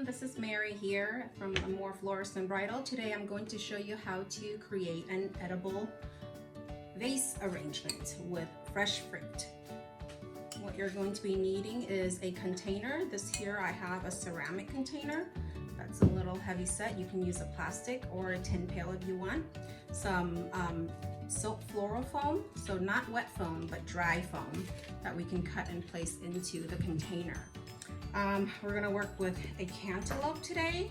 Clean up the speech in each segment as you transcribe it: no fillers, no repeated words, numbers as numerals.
this is Mary here from Amour, Florist and Bridal. Today I'm going to show you how to create an edible vase arrangement with fresh fruit. What you're going to be needing is a container. This here I have a ceramic container. That's a little heavy set. You can use a plastic or a tin pail if you want. Some silk floral foam, so not wet foam but dry foam that we can cut and place into the container. We're gonna work with a cantaloupe today,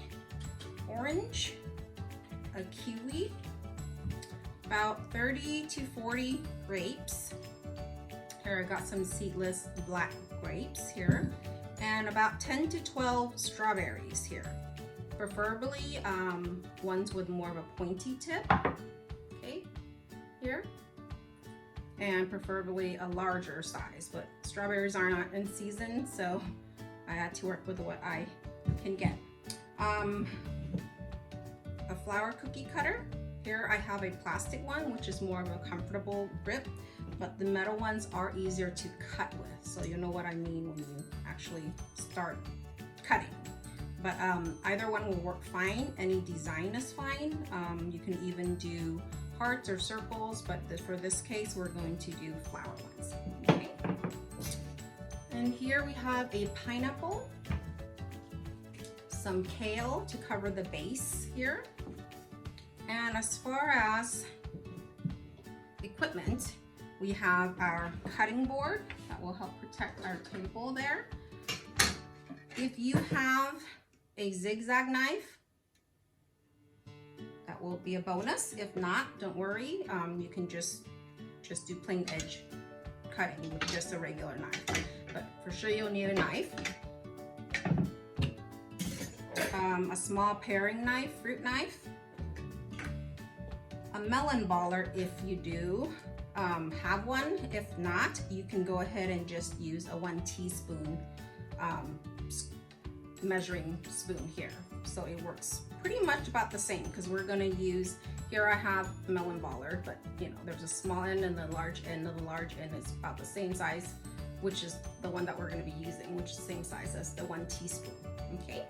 orange, a kiwi, about 30 to 40 grapes. Here I got some seedless black grapes here, and about 10 to 12 strawberries here. Preferably ones with more of a pointy tip, okay, here. And preferably a larger size, but strawberries are not in season, so I had to work with what I can get. A flower cookie cutter. Here I have a plastic one, which is more of a comfortable grip, but the metal ones are easier to cut with, so you know what I mean when you actually start cutting. But either one will work fine. Any design is fine. You can even do hearts or circles, but for this case we're going to do flower ones. Okay. And here we have a pineapple, some kale to cover the base here. And as far as equipment, we have our cutting board that will help protect our table there. If you have a zigzag knife, that will be a bonus. If not, don't worry. You can just do plain edge cutting with just a regular knife. But for sure you'll need a knife. A small paring knife, fruit knife. A melon baller if you do have one. If not, you can go ahead and just use a 1 teaspoon measuring spoon here. So it works pretty much about the same, because we're going to use, here I have a melon baller, but you know, there's a small end and the large end. The large end is about the same size, which is the one that we're going to be using, which is the same size as the 1 teaspoon. Okay.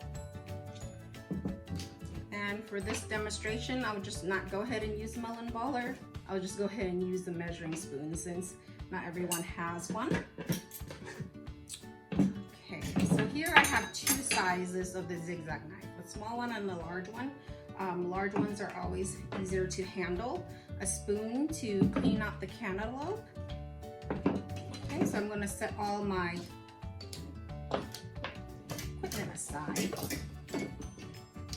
And for this demonstration, I would just not go ahead and use a melon baller. I'll just go ahead and use the measuring spoon since not everyone has one. Okay, so here I have 2 sizes of the zigzag knife, the small one and the large one. Large ones are always easier to handle. A spoon to clean out the cantaloupe. Okay, so I'm going to set all my equipment aside.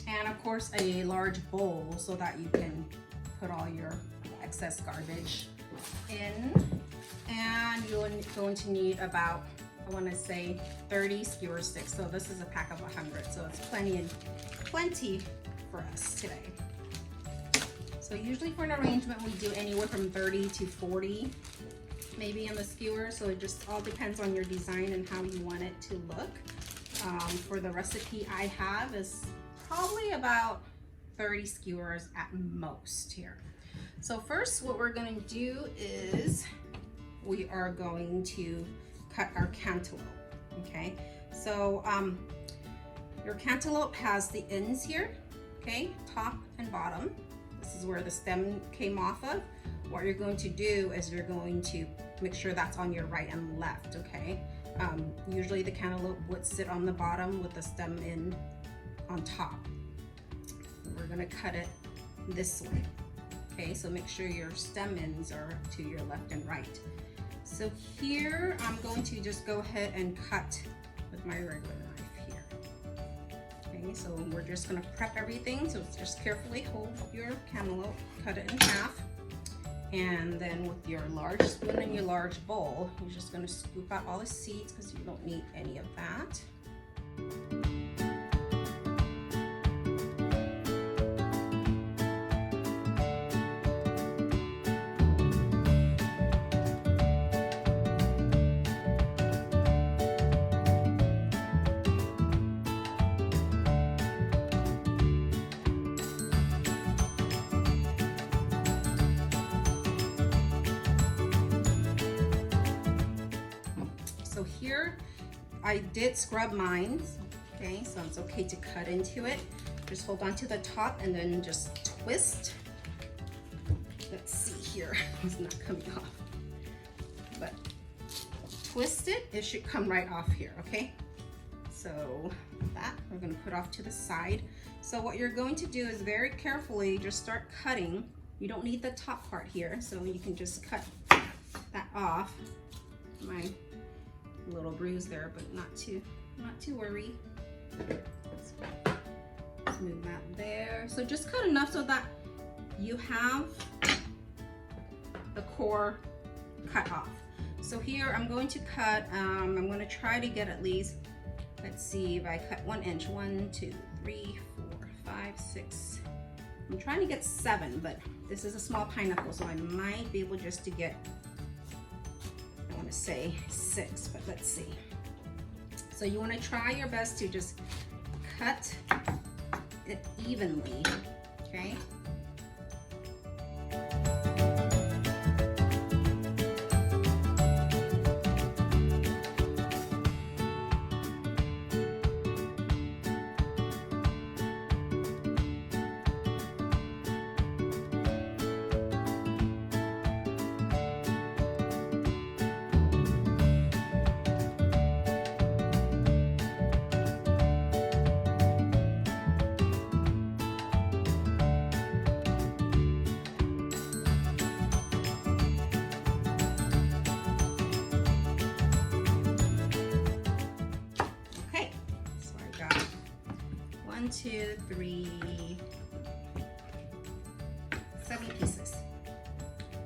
And of course a large bowl so that you can put all your excess garbage in. And you're going to need about, I want to say 30 skewer sticks. So this is a pack of 100, so it's plenty for us today. So usually for an arrangement we do anywhere from 30 to 40 maybe in the skewer, so it just all depends on your design and how you want it to look. For the recipe I have is probably about 30 skewers at most here. So first what we're going to do is we are going to cut our cantaloupe. Okay, so your cantaloupe has the ends here, okay, top and bottom. This is where the stem came off of. What you're going to do is you're going to make sure that's on your right and left, okay? Usually the cantaloupe would sit on the bottom with the stem end on top. We're gonna cut it this way. Okay, so make sure your stem ends are to your left and right. So here I'm going to just go ahead and cut with my regular knife here. Okay, so we're just gonna prep everything. So just carefully hold your cantaloupe, cut it in half. And then with your large spoon and your large bowl, you're just gonna scoop out all the seeds because you don't need any of that. So here I did scrub mine Okay, so it's okay to cut into it. Just hold on to the top and then just twist. Let's see here, it's not coming off. But twist it, it should come right off here, okay? So that we're gonna put off to the side. So what you're going to do is very carefully just start cutting. You don't need the top part here, so you can just cut that off. My little bruise there, but not too worry. Let's move that there. So just cut enough so that you have the core cut off. So here I'm going to cut, I'm going to try to get at least, let's see if I cut 1 inch, 1, 2, 3, 4, 5, 6. I'm trying to get 7, but this is a small pineapple, so I might be able just to get, I want to say 6, but let's see. So you want to try your best to just cut it evenly, okay? One, two, three, 7 pieces.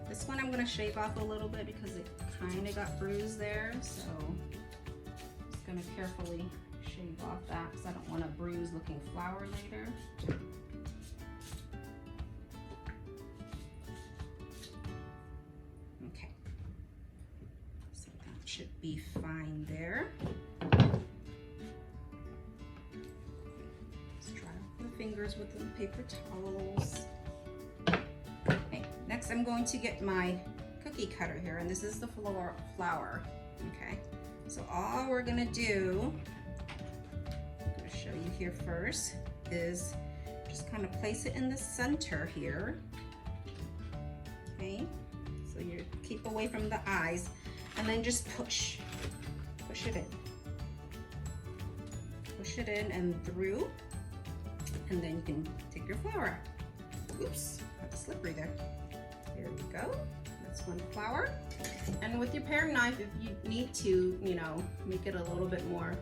This one I'm going to shave off a little bit because it kind of got bruised there, so I'm just going to carefully shave off that because I don't want a bruised looking flower later. Okay, so that should be fine there. Fingers with the paper towels. Okay, next I'm going to get my cookie cutter here, and this is the flower. Okay, so all we're gonna do, I'm gonna show you here first, is just kind of place it in the center here. Okay, so you keep away from the eyes, and then just push it in and through. And then you can take your flower out. Oops, got slippery there. There you go. That's one flower. And with your paring knife, if you need to, you know, make it a little bit more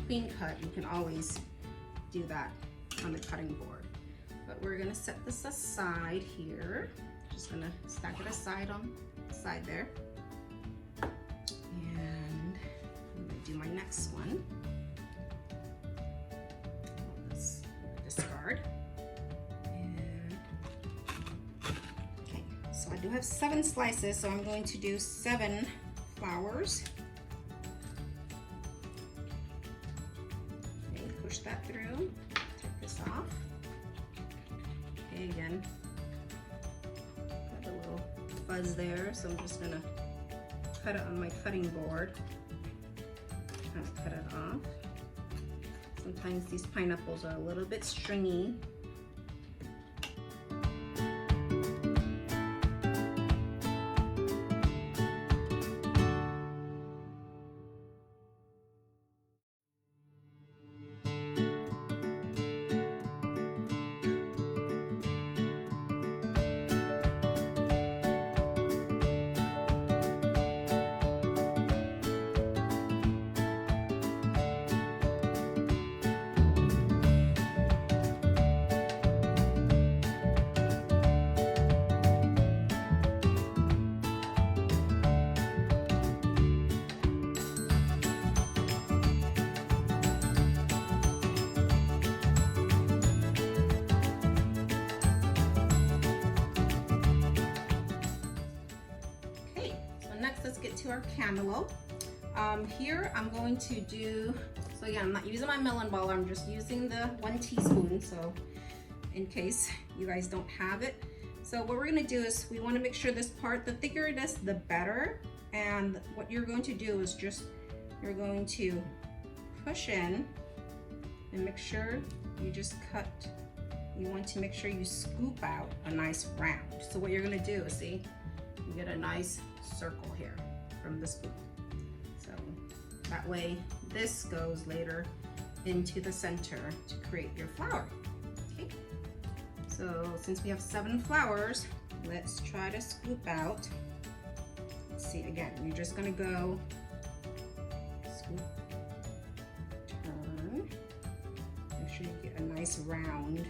clean cut, you can always do that on the cutting board. But we're gonna set this aside here. Just gonna stack it aside on the side there. And I'm gonna do my next one. Discard. And okay, so I do have 7 slices, so I'm going to do 7 flowers. Okay, push that through, take this off. Okay, again, got a little fuzz there, so I'm just gonna cut it on my cutting board. Kind of cut it off. Sometimes these pineapples are a little bit stringy. To our cantaloupe. Here I'm going to do, so again, I'm not using my melon baller, I'm just using the 1 teaspoon, so in case you guys don't have it. So what we're going to do is we want to make sure this part, the thicker it is, the better. And what you're going to do is just, you're going to push in and make sure you just cut. You want to make sure you scoop out a nice round. So what you're gonna do is, see, you get a nice circle here from the scoop. So that way this goes later into the center to create your flower. Okay, so since we have 7 flowers, let's try to scoop out. Let's see, again, you're just gonna go scoop, turn, make sure you get a nice round.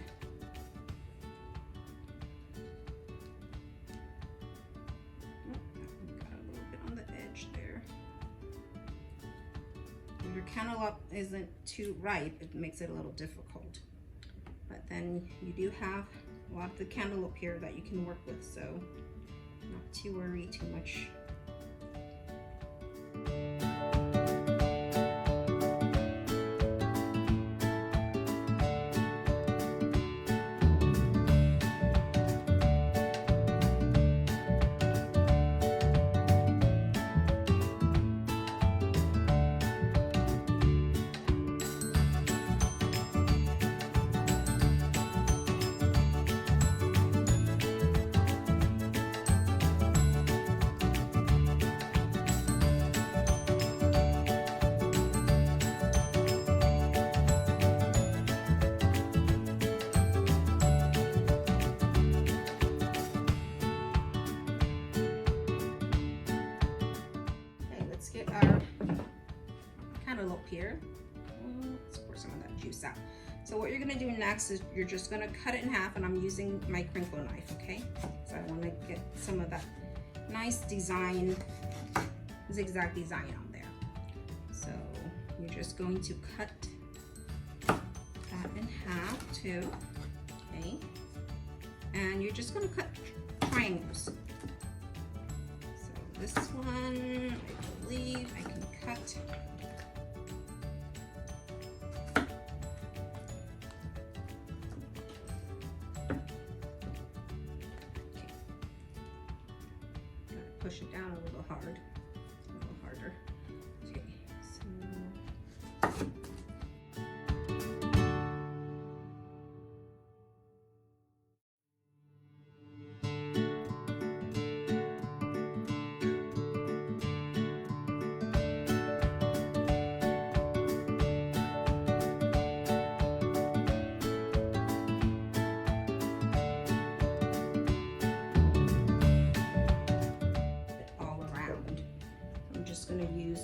Your cantaloupe isn't too ripe, it makes it a little difficult. But then you do have a lot of the cantaloupe here that you can work with, so not to worry too much. Cantaloupe here. Let's pour some of that juice out. So what you're gonna do next is you're just gonna cut it in half, and I'm using my crinkle knife, okay? So I wanna get some of that nice design, zigzag design on there. So you're just going to cut that in half too, okay? And you're just gonna cut triangles. So this one, I believe I can cut. Push it down a little hard, a little harder. Okay, so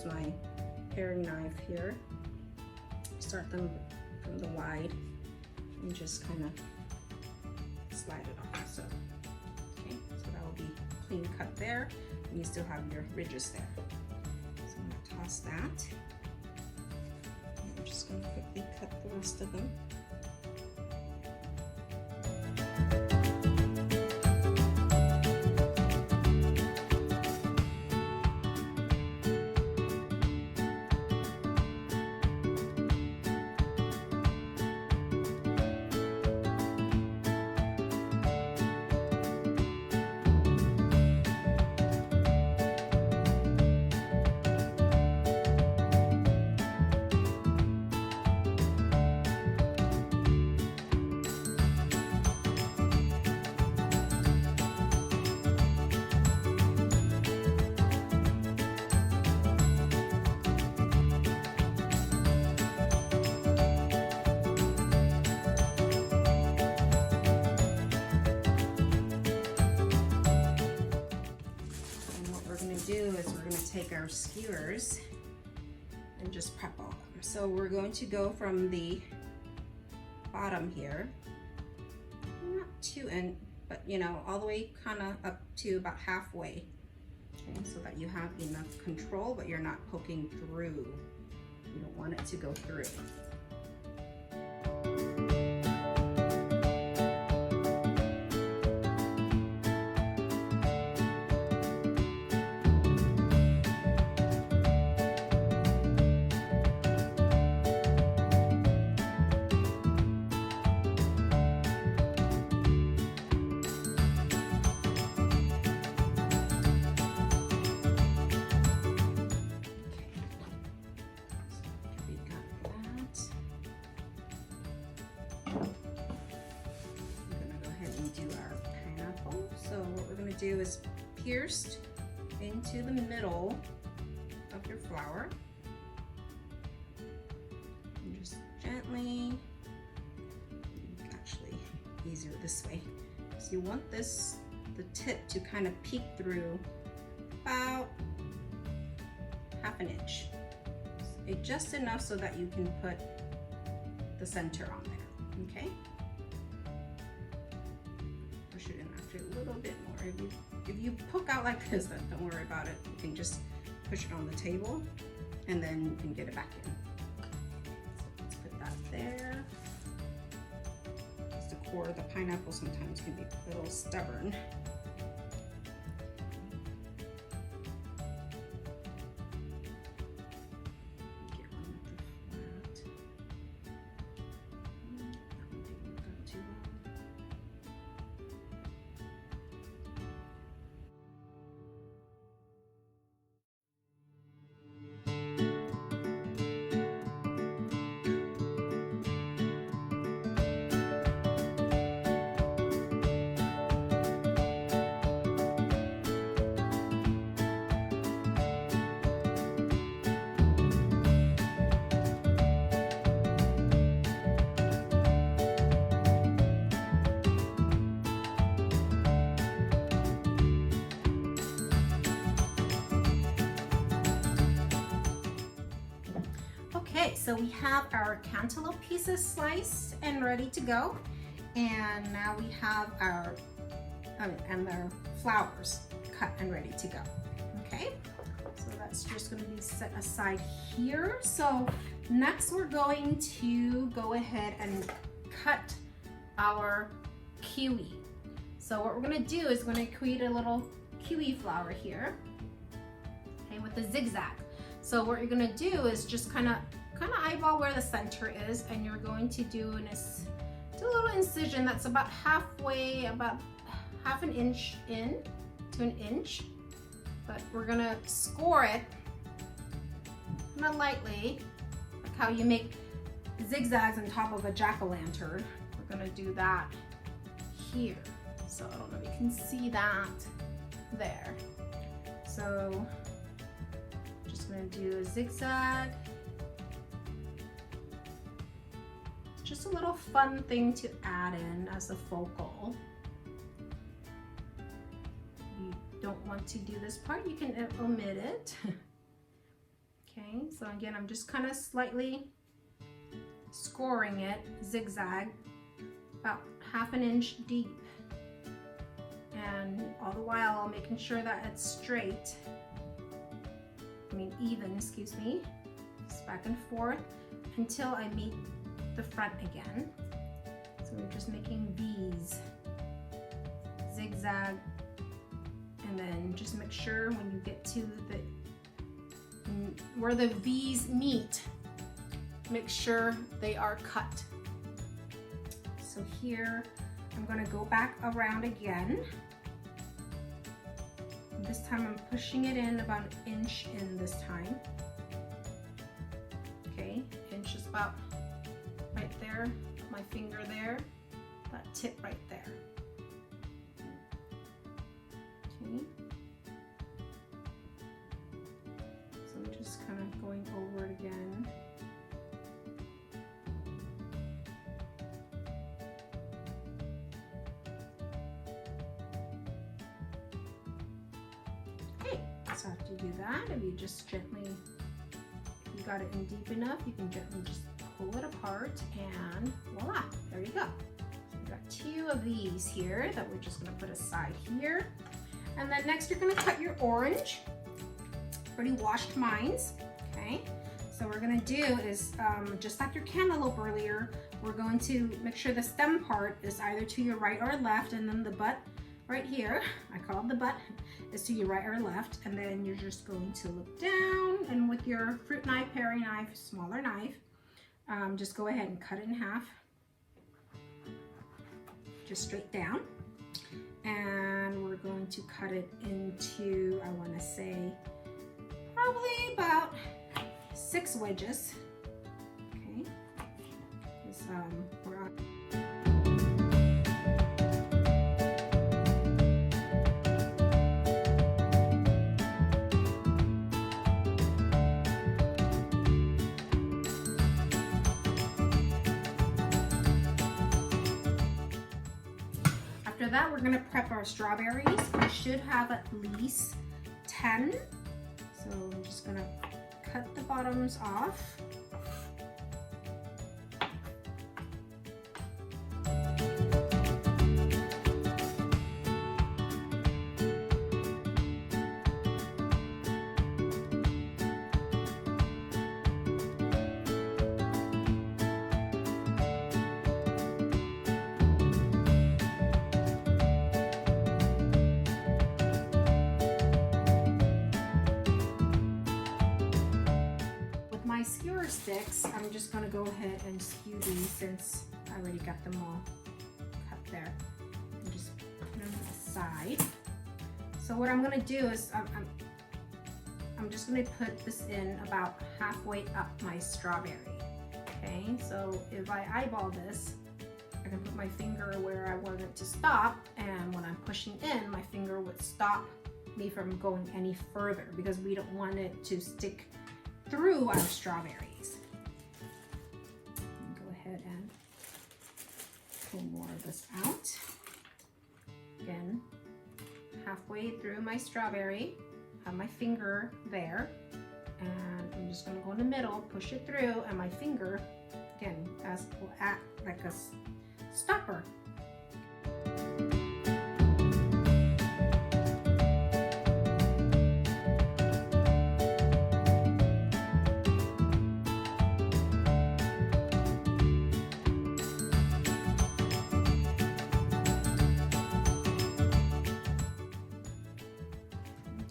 my paring knife here, start them from the wide and just kind of slide it off. So, okay, so that will be clean cut there, and you still have your ridges there. So I'm gonna toss that. And I'm just gonna quickly cut the rest of them. Take our skewers and just prep all of them. So we're going to go from the bottom here, not too in, but you know, all the way kind of up to about halfway, okay, so that you have enough control, but you're not poking through. You don't want it to go through. to do is pierce into the middle of your flower. And just gently, actually easier this way. So you want this, the tip to kind of peek through about 1/2 inch. Just enough so that you can put the center on there, okay? Push it in actually a little bit more. If you poke out like this, then don't worry about it. You can just push it on the table and then you can get it back in. So let's put that there. Just the core of the pineapple sometimes can be a little stubborn. Okay, so we have our cantaloupe pieces sliced and ready to go. And now we have our, and our flowers cut and ready to go. Okay, so that's just gonna be set aside here. So next we're going to go ahead and cut our kiwi. So what we're gonna do is we're gonna create a little kiwi flower here, okay, with the zigzag. So what you're gonna do is just kind of eyeball where the center is, and you're going to do a little incision that's about halfway, about 1/2 inch in to 1 inch. But we're gonna score it kind of lightly, like how you make zigzags on top of a jack-o'-lantern. We're gonna do that here. So I don't know if you can see that there. So just gonna do a zigzag. Just a little fun thing to add in as a focal. You don't want to do this part, you can omit it. Okay, so again, I'm just kind of slightly scoring it, zigzag, about 1/2 inch deep. And all the while making sure that it's straight, even, excuse me, just back and forth until I meet the front again. So we're just making V's, zigzag, and then just make sure when you get to the where the V's meet, make sure they are cut. So here I'm going to go back around again. This time I'm pushing it in about 1 inch in this time. Okay, inch is about right there, my finger there, that tip right there. Okay. So I'm just kind of going over it again. Okay, so after you do that, if you just gently, if you got it in deep enough, you can gently just pull it apart, and voila, there you go. So we've got 2 of these here that we're just going to put aside here. And then next you're going to cut your orange. Already washed mines. Okay, so what we're going to do is just like your cantaloupe earlier, we're going to make sure the stem part is either to your right or left, and then the butt right here, I call it the butt, is to your right or left. And then you're just going to look down, and with your fruit knife, paring knife, smaller knife, just go ahead and cut it in half, just straight down. And we're going to cut it into, I want to say, probably about 6 wedges. Okay, we're on. After that, we're gonna prep our strawberries. We should have at least 10. So I'm just gonna cut the bottoms off. My skewer sticks, I'm just going to go ahead and skew these since I already got them all cut there. And just put them aside. So what I'm going to do is I'm just going to put this in about halfway up my strawberry. Okay, so if I eyeball this, I can put my finger where I want it to stop, and when I'm pushing in, my finger would stop me from going any further because we don't want it to stick through our strawberries. Go ahead and pull more of this out. Again, halfway through my strawberry, have my finger there, and I'm just going to go in the middle, push it through, and my finger, again, will act like a stopper.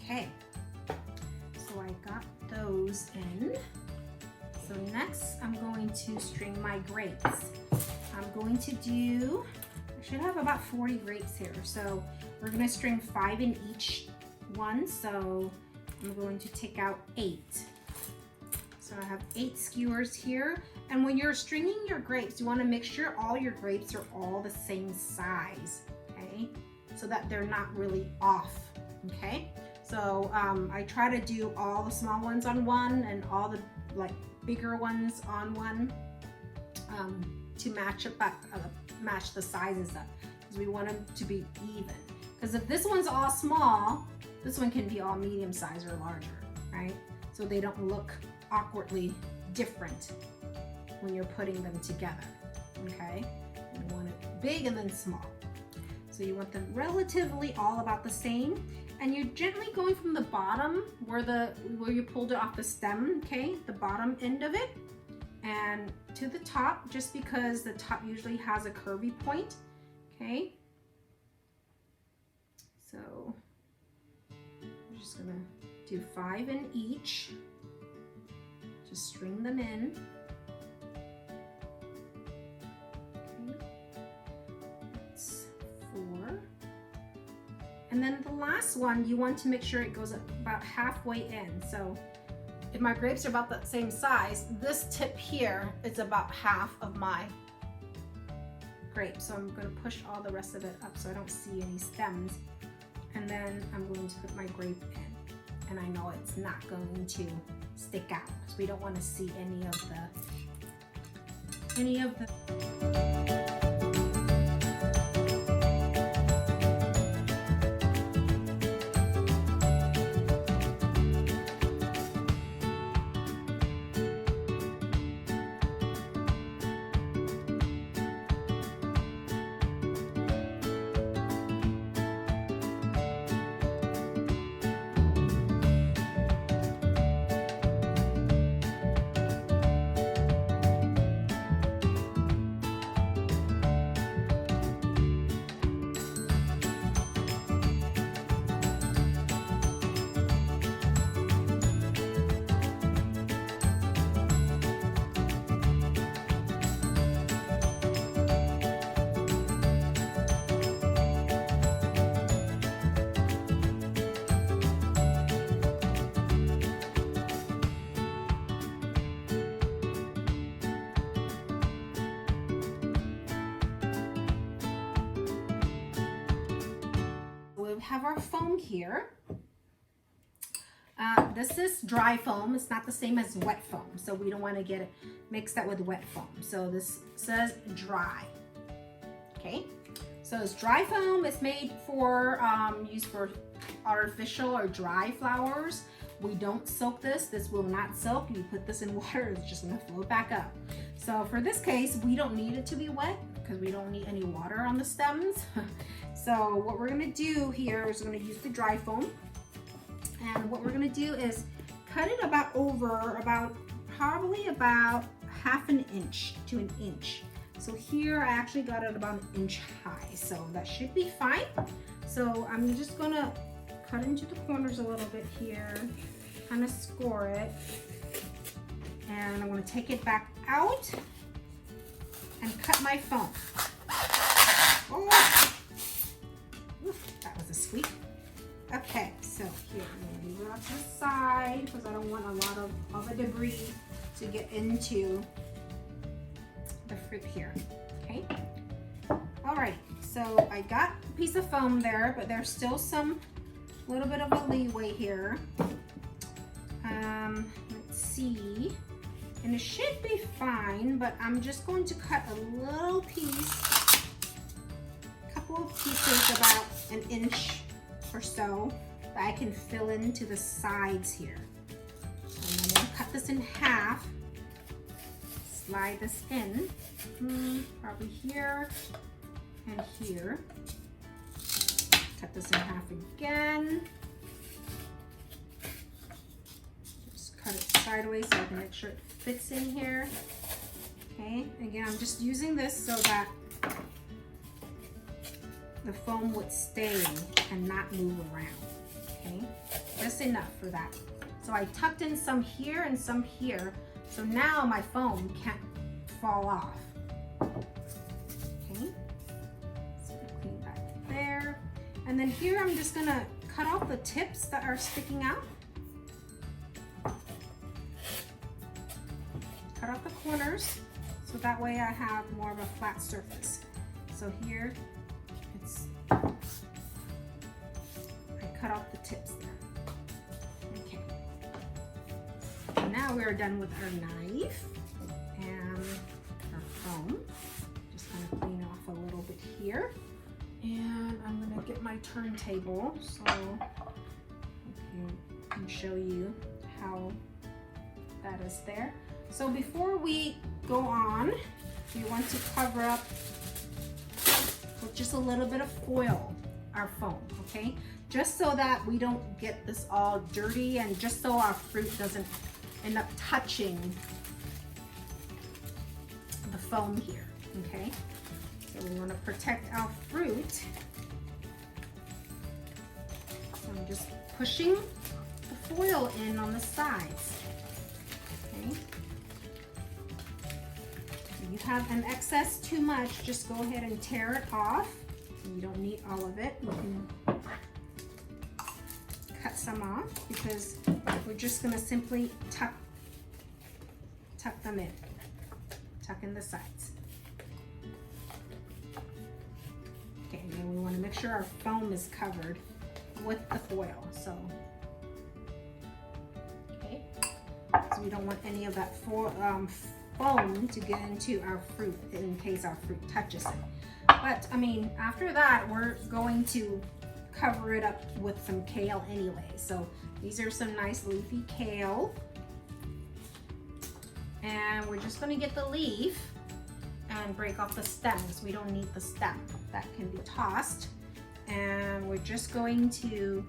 Okay, so I got those in. So next I'm going to string my grapes. I'm going to do, I should have about 40 grapes here. So we're going to string 5 in each one. So I'm going to take out 8. So I have 8 skewers here. And when you're stringing your grapes, you want to make sure all your grapes are all the same size, okay? So that they're not really off, okay? So I try to do all the small ones on one and all the bigger ones on one to match the sizes up, because we want them to be even. Because if this one's all small, this one can be all medium size or larger, right? So they don't look awkwardly different when you're putting them together, okay? You want it big and then small. So you want them relatively all about the same. And you're gently going from the bottom where you pulled it off the stem, okay, the bottom end of it, and to the top, just because the top usually has a curvy point, okay. So I'm just gonna do 5 in each, just string them in. Okay. That's 4. And then the last one, you want to make sure it goes about halfway in. So if my grapes are about the same size, this tip here is about half of my grape. So I'm going to push all the rest of it up so I don't see any stems. And then I'm going to put my grape in. And I know it's not going to stick out because we don't want to see any of the have our foam here. This is dry foam. It's not the same as wet foam, so we don't want to get it mixed up with wet foam. So this says dry. Okay, So it's dry foam. It's made for use for artificial or dry flowers. We don't silk this. This will not silk. You put this in water, it's just gonna float back up. So for this case, we don't need it to be wet because we don't need any water on the stems. So what we're gonna do here is we're gonna use the dry foam. And what we're gonna do is cut it probably about half an inch to an inch. So here I actually got it about an inch high, so that should be fine. So I'm just gonna cut into the corners a little bit here, kind of score it, and I'm gonna take it back out and cut my foam. Oh, oof, that was a squeak. Okay, so here, I'm gonna leave it off to the side because I don't want a lot of the debris to get into the fruit here, okay? All right, so I got a piece of foam there, but there's still some little bit of a leeway here. Let's see, and it should be fine, but I'm just going to cut a little piece, a couple of pieces about an inch or so that I can fill into the sides here. And I'm gonna cut this in half, slide this in, probably here and here. Cut this in half again. Just cut it sideways so I can make sure it fits in here. Okay, again, I'm just using this so that the foam would stay and not move around. Okay, just enough for that. So I tucked in some here and some here, so now my foam can't fall off. Okay, so clean back there. And then here I'm just gonna cut off the tips that are sticking out. Cut off the corners, so that way I have more of a flat surface. So here, I cut off the tips there. Okay. And now we're done with our knife and our foam. Just gonna clean off a little bit here. And I'm gonna get my turntable so I can show you how that is there. So before we go on, we want to cover up with just a little bit of foil our foam, okay? Just so that we don't get this all dirty and just so our fruit doesn't end up touching the foam here, okay? So we want to protect our fruit. So I'm just pushing the foil in on the sides, okay? If you have an excess too much, just go ahead and tear it off. You don't need all of it. You can cut some off because we're just gonna simply tuck them in. Tuck in the sides. Okay, and then we wanna make sure our foam is covered with the foil, so. Okay, so we don't want any of that foam to get into our fruit in case our fruit touches it. But I mean, after that, we're going to cover it up with some kale anyway. So these are some nice leafy kale. And we're just gonna get the leaf and break off the stems. We don't need the stem. That can be tossed. And we're just going to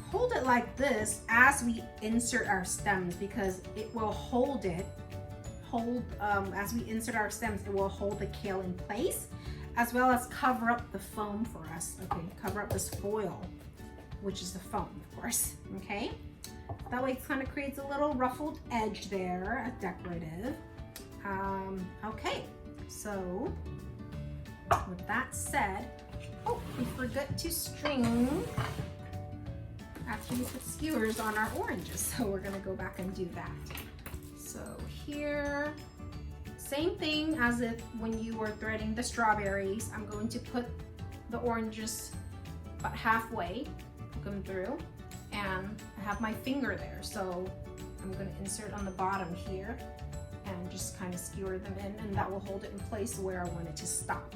hold it like this as we insert our stems because it will hold it. As we insert our stems, it will hold the kale in place as well as cover up the foam for us. Okay, cover up this foil, which is the foam, of course. Okay, that way it kind of creates a little ruffled edge there, a decorative. Okay, so with that said, oh, we forgot to string after we put skewers on our oranges, so we're gonna go back and do that. So here, same thing as if when you were threading the strawberries, I'm going to put the oranges about halfway, hook them through, and I have my finger there. So I'm going to insert on the bottom here and just kind of skewer them in, and that will hold it in place where I want it to stop.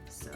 So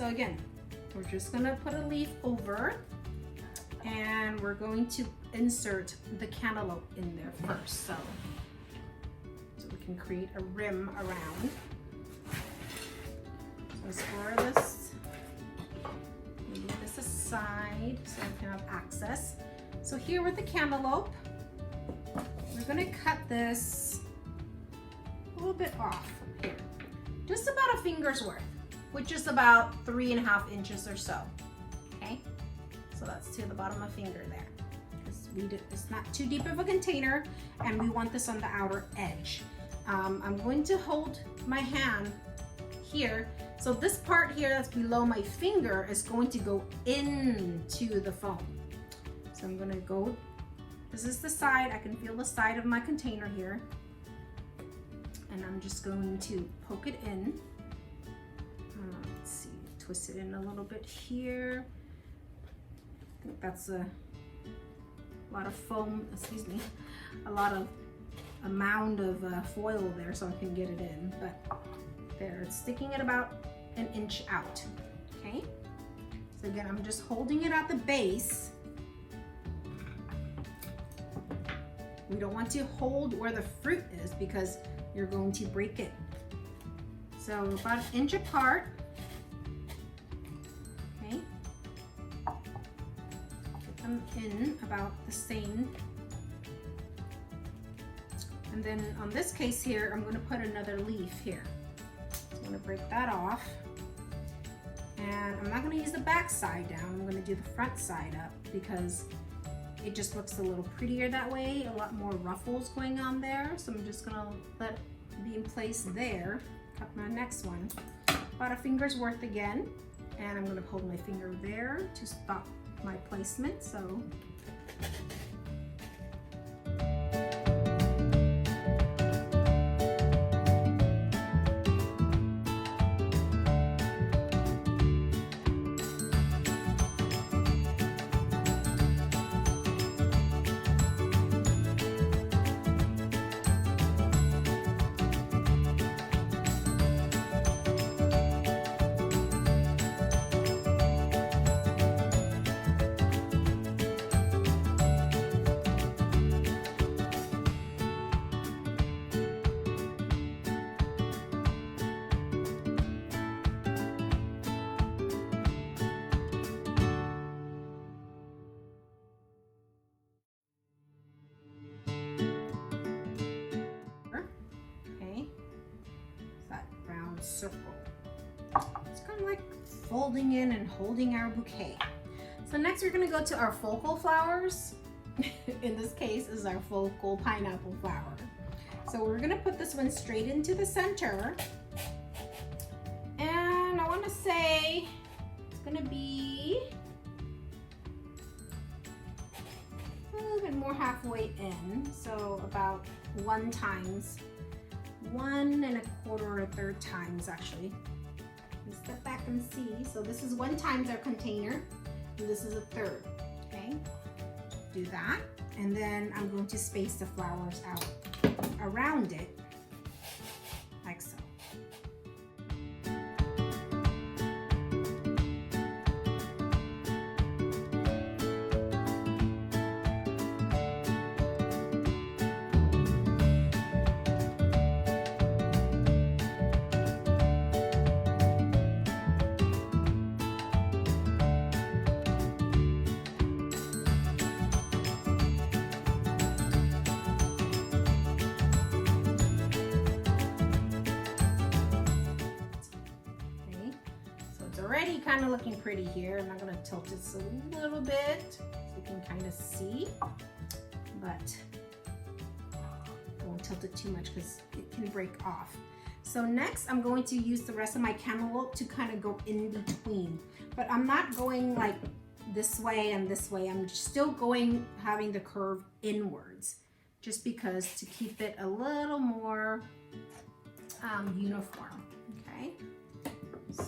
So again, we're just gonna put a leaf over and we're going to insert the cantaloupe in there first. So we can create a rim around. So let's square this, move this aside so I can have access. So here with the cantaloupe, we're gonna cut this a little bit off here. Just about a finger's worth, which is about 3.5 inches or so, okay? So that's to the bottom of finger there. It's not too deep of a container and we want this on the outer edge. I'm going to hold my hand here. So this part here that's below my finger is going to go into the foam. So I'm gonna go, this is the side, I can feel the side of my container here. And I'm just going to poke it in. Let's see, twist it in a little bit here. I think that's a lot of foam, excuse me, a mound of foil there so I can get it in. But there, it's sticking at about 1 inch out, okay? So again, I'm just holding it at the base. We don't want to hold where the fruit is because you're going to break it. So about 1 inch apart, okay? Get them in about the same. And then on this case here, I'm gonna put another leaf here. So I'm gonna break that off. And I'm not gonna use the back side down, I'm gonna do the front side up because it just looks a little prettier that way, a lot more ruffles going on there. So I'm just gonna let it be in place there. Cut my next one. About a finger's worth again. And I'm gonna hold my finger there to stop my placement, so. Circle. It's kind of like folding in and holding our bouquet. So next we're going to go to our focal flowers. In this case is our focal pineapple flower. So we're going to put this one straight into the center. And I want to say it's going to be a little bit more halfway in. So about 1 times 1 1/4 or 1/3 times actually. Let's step back and see. So this is 1 times our container and this is 1/3, okay? Do that. And then I'm going to space the flowers out around it like so. Already kind of looking pretty here. I'm not going to tilt this a little bit so you can kind of see, but I won't tilt it too much because it can break off. So next I'm going to use the rest of my cantaloupe to kind of go in between, but I'm not going like this way and this way. I'm still going, having the curve inwards just because to keep it a little more uniform, okay? So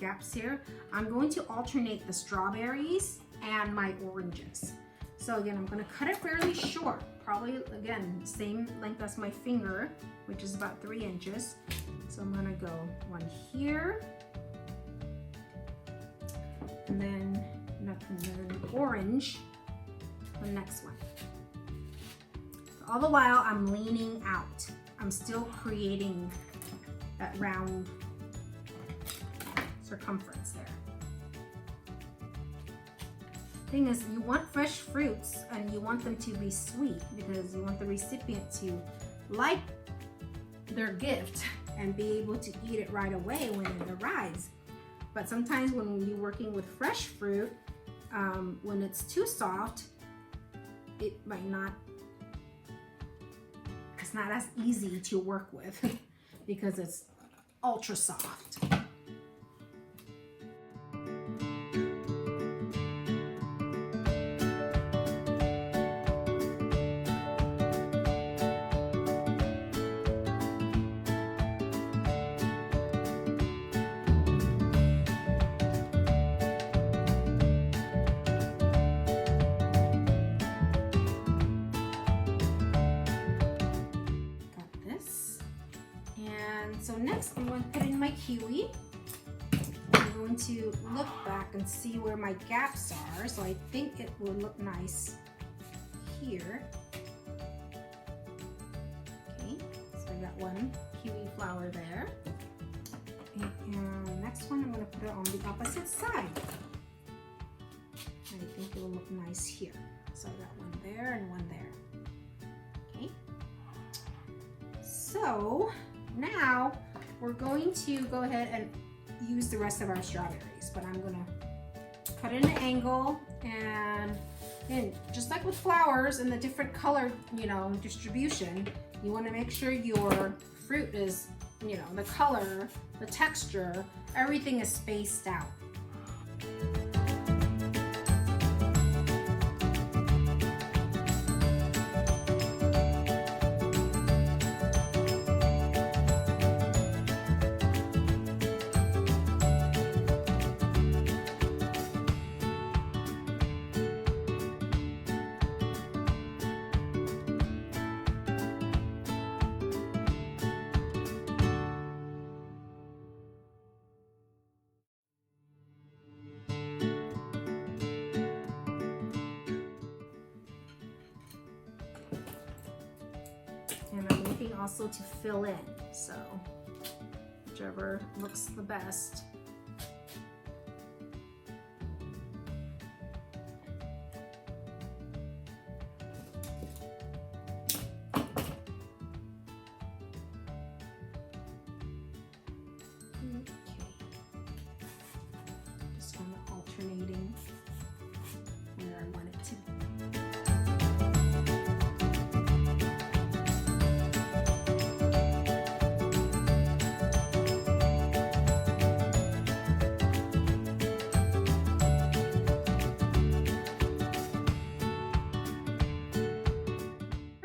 gaps here, I'm going to alternate the strawberries and my oranges. So again, I'm gonna cut it fairly short, probably again, same length as my finger, which is about 3 inches. So I'm gonna go one here, and then orange, the next one. All the while I'm leaning out. I'm still creating that round circumference there. Thing is, you want fresh fruits and you want them to be sweet because you want the recipient to like their gift and be able to eat it right away when it arrives. But sometimes when you're working with fresh fruit, when it's too soft, it might not, it's not as easy to work with because it's ultra soft. So next I'm going to put in my kiwi. I'm going to look back and see where my gaps are. So I think it will look nice here. Okay, so I got one kiwi flower there. And next one I'm going to put it on the opposite side. I think it will look nice here. So I got one there and one there. Okay. So now we're going to go ahead and use the rest of our strawberries, but I'm gonna cut in an angle, and just like with flowers and the different color, distribution, you want to make sure your fruit is, the color, the texture, everything is spaced out. And I'm looking also to fill in, so whichever looks the best. Okay, just kind of alternating where I want it to be.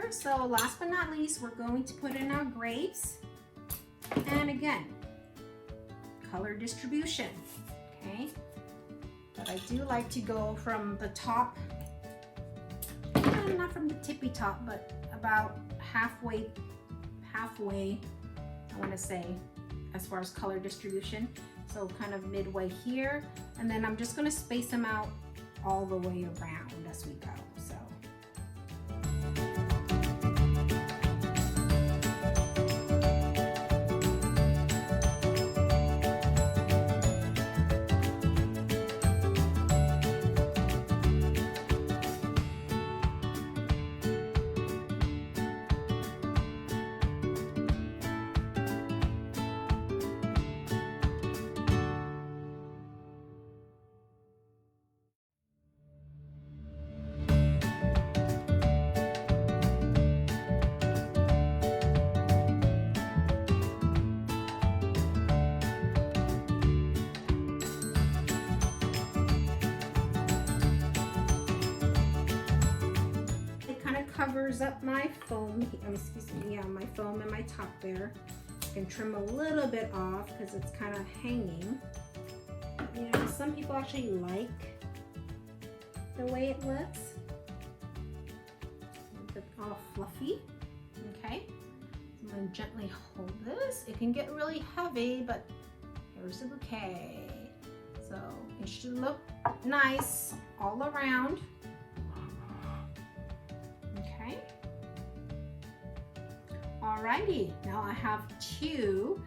So last but not least, we're going to put in our grapes. And again, color distribution, okay? But I do like to go from the top, not from the tippy top, but about halfway, I want to say, as far as color distribution. So kind of midway here. And then I'm just going to space them out all the way around as we go. So. Covers up my foam, my foam and my top there. I can trim a little bit off because it's kind of hanging. Yeah, some people actually like the way it looks. It's all fluffy. Okay, so I'm gonna gently hold this. It can get really heavy, but here's the bouquet. So it should look nice all around. Okay. Alrighty, now I have two.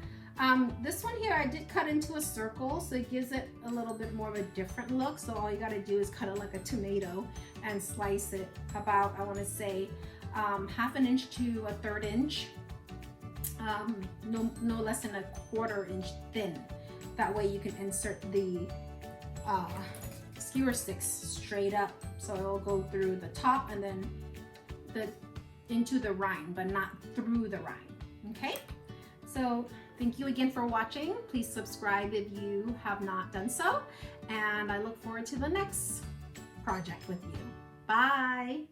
This one here I did cut into a circle, so it gives it a little bit more of a different look. So all you gotta do is cut it like a tomato and slice it about, I wanna say, 1/2 inch to 1/3 inch. No less than 1/4 inch thin. That way you can insert the skewer sticks straight up. So it'll go through the top and then into the rind, but not through the rind. Okay? So thank you again for watching. Please subscribe if you have not done so. And I look forward to the next project with you. Bye.